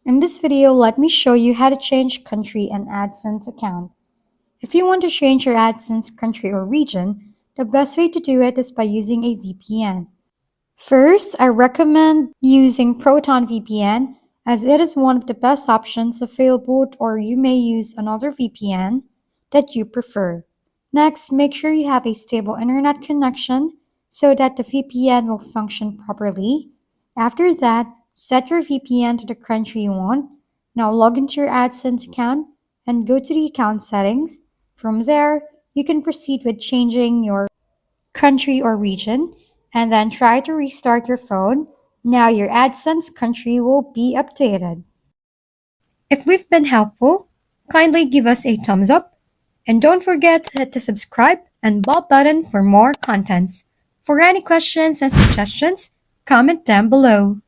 In this video, let me show you how to change country and AdSense account. If you want to change your AdSense country or region, the best way to do it is by using a VPN. First, I recommend using Proton VPN as it is one of the best options available, or you may use another VPN that you prefer. Next, make sure you have a stable internet connection so that the VPN will function properly. After that, set your VPN to the country you want. Now log into your AdSense account and go to the account settings. From there, you can proceed with changing your country or region and then try to restart your phone. Now your AdSense country will be updated. If we've been helpful, kindly give us a thumbs up and don't forget to hit the subscribe and bell button for more contents. For any questions and suggestions, comment down below.